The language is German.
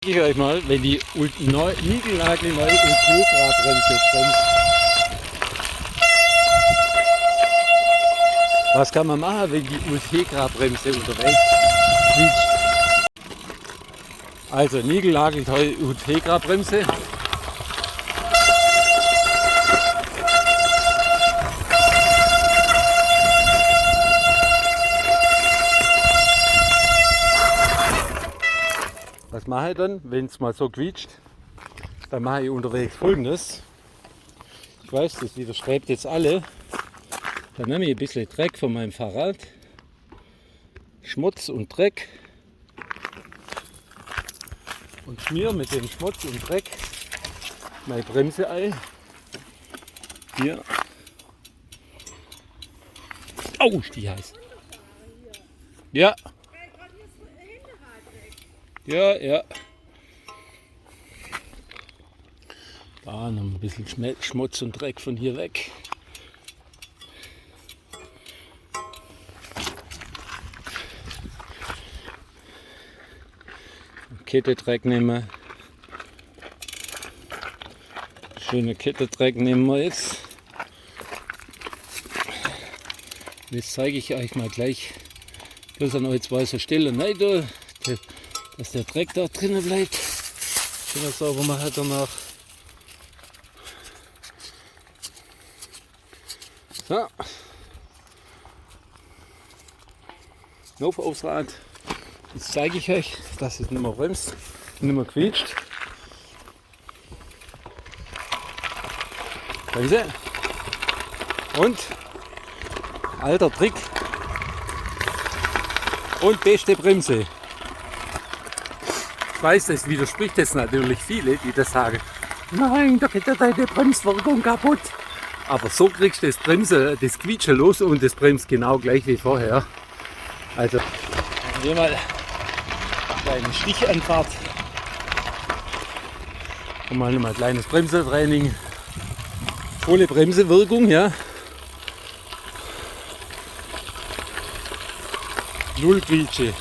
zeige ich euch mal, wenn die niegelnagelneue Ultegra-Bremse bremst. Was kann man machen, wenn die Ultegra-Bremse unterwegs quietscht? Also niegelnagelneue Ultegra-Bremse. Was mache ich dann, wenn es mal so quietscht? Dann mache ich unterwegs Folgendes. Ich weiß, das widerstrebt jetzt alle. Dann nehme ich ein bisschen Dreck von meinem Fahrrad, Schmutz und Dreck, und schmiere mit dem Schmutz und Dreck meine Bremse ein. Hier. Au, ist die heiß. Ja. Ja, ja. Da noch ein bisschen Schmutz und Dreck von hier weg. Kette Dreck nehmen. Schöne Kette Dreck nehmen wir jetzt. Jetzt zeige ich euch mal gleich, bloß an euch zwei so Stellen rein, dass der Dreck da drinnen bleibt. Schön sauber machen danach. So. Noch aufs Rad. Jetzt zeige ich euch, dass es nicht mehr bremst, nicht mehr quietscht. Bremse. Und alter Trick. Und beste Bremse. Ich weiß, das widerspricht jetzt natürlich viele, die das sagen. Nein, da geht ja deine Bremswirkung kaputt. Aber so kriegst du das Quietschen los und das bremst genau gleich wie vorher. Also, hier mal eine kleine Stichanfahrt. Und mal ein kleines Bremsetraining. Volle Bremsewirkung, ja. Null Quietsche.